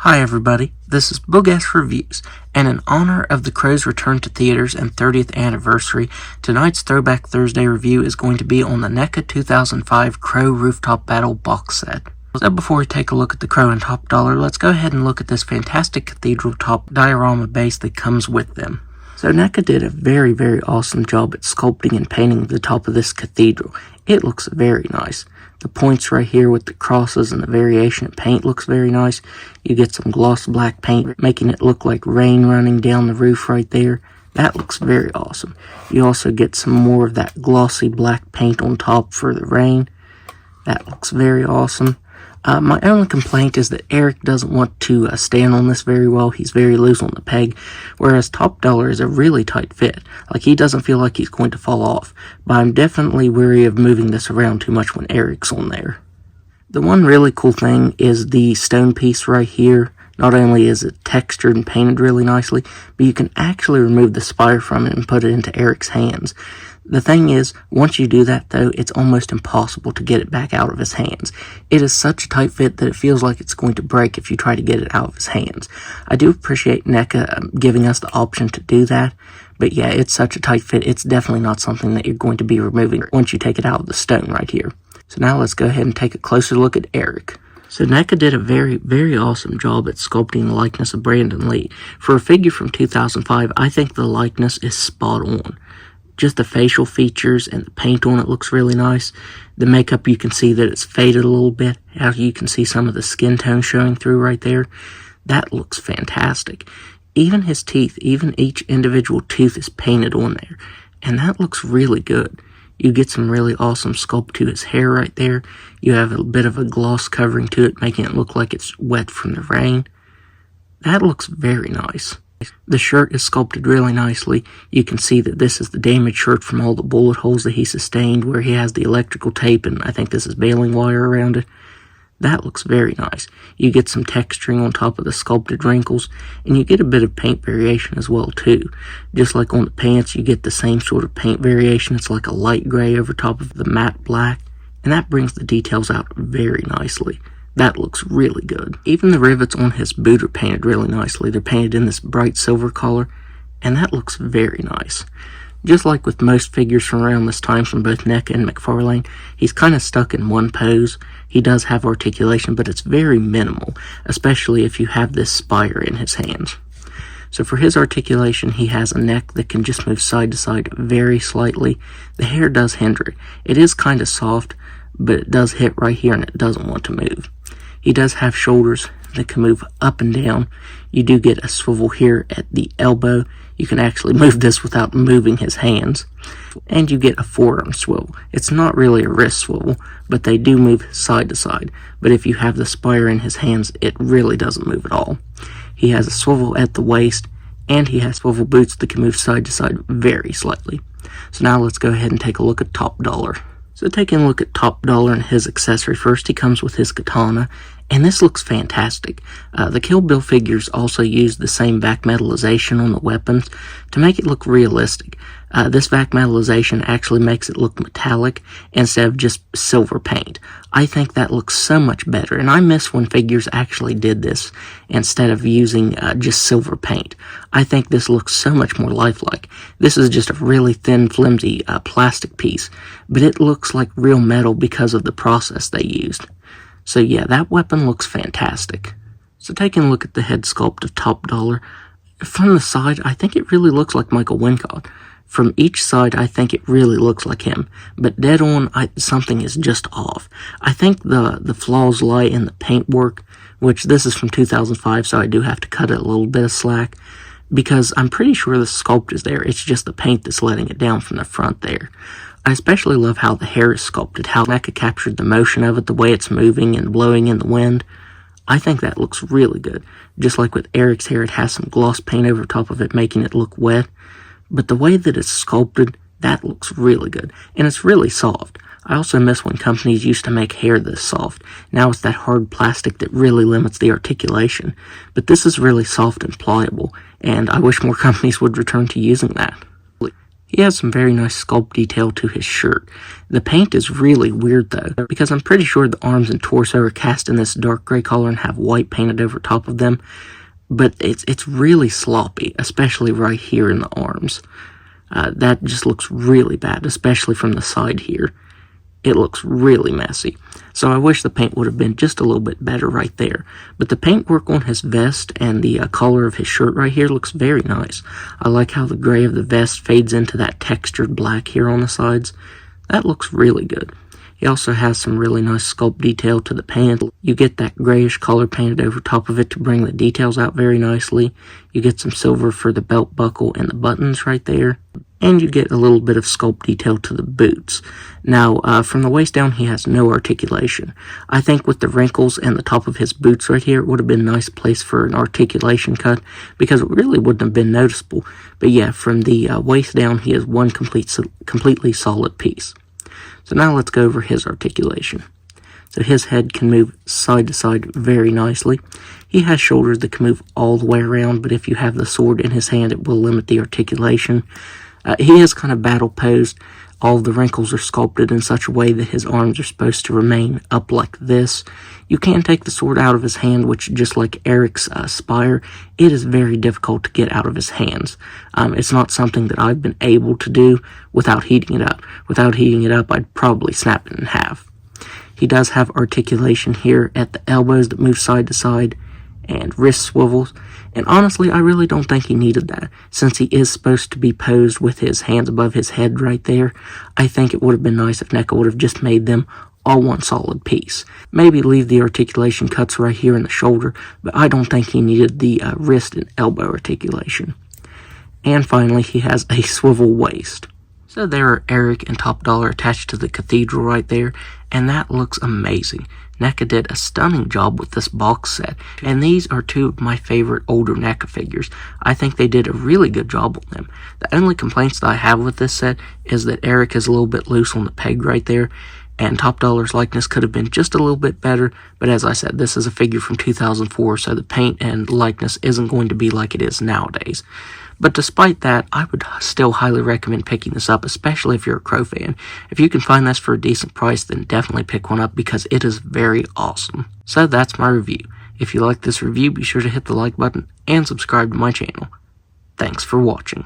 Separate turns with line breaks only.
Hi everybody, this is Boogass Reviews, and in honor of The Crow's return to theaters and 30th anniversary, tonight's Throwback Thursday review is going to be on the Neca 2005 Crow Rooftop Battle box set. So before we take a look at the Crow and Top Dollar, let's go ahead and look at this fantastic cathedral top diorama base that comes with them. So Neca did a very awesome job at sculpting and painting the top of this cathedral. It looks very nice. The points right here with the crosses and the variation of paint looks very nice. You get some gloss black paint, making it look like rain running down the roof right there. That looks very awesome. You also get some more of that glossy black paint on top for the rain. That looks very awesome. My only complaint is that Eric doesn't want to stand on this very well. He's very loose on the peg, whereas Top Dollar is a really tight fit. Like, he doesn't feel like he's going to fall off, but I'm definitely wary of moving this around too much when Eric's on there. The one really cool thing is the stone piece right here. Not only is it textured and painted really nicely, but you can actually remove the spire from it and put it into Eric's hands. The thing is, once you do that though, it's almost impossible to get it back out of his hands. It is such a tight fit that it feels like it's going to break if you try to get it out of his hands. I do appreciate Neca giving us the option to do that, but yeah, it's such a tight fit, it's definitely not something that you're going to be removing once you take it out of the stone right here. So now let's go ahead and take a closer look at Eric. So Neca did a very awesome job at sculpting the likeness of Brandon Lee. For a figure from 2005, I think the likeness is spot on. Just the facial features and the paint on it looks really nice. The makeup, you can see that it's faded a little bit. How you can see some of the skin tone showing through right there. That looks fantastic. Even his teeth, even each individual tooth is painted on there. And that looks really good. You get some really awesome sculpt to his hair right there. You have a bit of a gloss covering to it, making it look like it's wet from the rain. That looks very nice. The shirt is sculpted really nicely. You can see that this is the damaged shirt from all the bullet holes that he sustained, where he has the electrical tape and I think this is baling wire around it. That looks very nice. You get some texturing on top of the sculpted wrinkles, and you get a bit of paint variation as well too. Just like on the pants, you get the same sort of paint variation. It's like a light gray over top of the matte black, and that brings the details out very nicely. That looks really good. Even the rivets on his boot are painted really nicely. They're painted in this bright silver color, and that looks very nice. Just like with most figures from around this time from both Neca and McFarlane, he's kind of stuck in one pose. He does have articulation, but it's very minimal, especially if you have this spire in his hands. So for his articulation, he has a neck that can just move side to side very slightly. The hair does hinder it. It is kind of soft, but it does hit right here and it doesn't want to move. He does have shoulders that can move up and down. You do get a swivel here at the elbow. You can actually move this without moving his hands. And you get a forearm swivel. It's not really a wrist swivel, but they do move side to side. But if you have the spire in his hands, it really doesn't move at all. He has a swivel at the waist, and he has swivel boots that can move side to side very slightly. So now let's go ahead and take a look at Top Dollar. So taking a look at Top Dollar and his accessory first, he comes with his katana, and this looks fantastic. The Kill Bill figures also use the same vac metallization on the weapons to make it look realistic. This vac metallization actually makes it look metallic instead of just silver paint. I think that looks so much better, and I miss when figures actually did this instead of using just silver paint. I think this looks so much more lifelike. This is just a really thin, flimsy plastic piece, but it looks like real metal because of the process they used. So yeah, that weapon looks fantastic. So taking a look at the head sculpt of Top Dollar, from the side, I think it really looks like Michael Wincott. From each side, I think it really looks like him, but dead on, something is just off. I think the flaws lie in the paintwork, which this is from 2005, so I do have to cut it a little bit of slack, because I'm pretty sure the sculpt is there. It's just the paint that's letting it down from the front there. I especially love how the hair is sculpted, how Neca captured the motion of it, the way it's moving and blowing in the wind. I think that looks really good. Just like with Eric's hair, it has some gloss paint over top of it, making it look wet. But the way that it's sculpted, that looks really good. And it's really soft. I also miss when companies used to make hair this soft. Now it's that hard plastic that really limits the articulation. But this is really soft and pliable, and I wish more companies would return to using that. He has some very nice sculpt detail to his shirt. The paint is really weird though, because I'm pretty sure the arms and torso are cast in this dark gray color and have white painted over top of them, but it's really sloppy, especially right here in the arms. That just looks really bad, especially from the side here. It looks really messy. So I wish the paint would have been just a little bit better right there. But the paintwork on his vest and the color of his shirt right here looks very nice. I like how the gray of the vest fades into that textured black here on the sides. That looks really good. He also has some really nice sculpt detail to the pant. You get that grayish color painted over top of it to bring the details out very nicely. You get some silver for the belt buckle and the buttons right there. And you get a little bit of sculpt detail to the boots. Now, from the waist down, he has no articulation. I think with the wrinkles and the top of his boots right here, it would have been a nice place for an articulation cut, because it really wouldn't have been noticeable. But yeah, from the waist down, he is one completely solid piece. So now let's go over his articulation. So his head can move side to side very nicely. He has shoulders that can move all the way around, but if you have the sword in his hand, it will limit the articulation. He is kind of battle posed. All of the wrinkles are sculpted in such a way that his arms are supposed to remain up like this. You can take the sword out of his hand, which, just like Eric's spire, it is very difficult to get out of his hands. It's not something that I've been able to do without heating it up. Without heating it up, I'd probably snap it in half. He does have articulation here at the elbows that move side to side, and wrist swivels, and honestly, I really don't think he needed that. Since he is supposed to be posed with his hands above his head right there, I think it would have been nice if Neca would have just made them all one solid piece. Maybe leave the articulation cuts right here in the shoulder, but I don't think he needed the wrist and elbow articulation. And finally, he has a swivel waist. So there are Eric and Top Dollar attached to the cathedral right there, and that looks amazing. Neca did a stunning job with this box set, and these are two of my favorite older Neca figures. I think they did a really good job on them. The only complaints that I have with this set is that Eric is a little bit loose on the peg right there, and Top Dollar's likeness could have been just a little bit better, but as I said, this is a figure from 2004, so the paint and likeness isn't going to be like it is nowadays. But despite that, I would still highly recommend picking this up, especially if you're a Crow fan. If you can find this for a decent price, then definitely pick one up because it is very awesome. So that's my review. If you like this review, be sure to hit the like button and subscribe to my channel. Thanks for watching.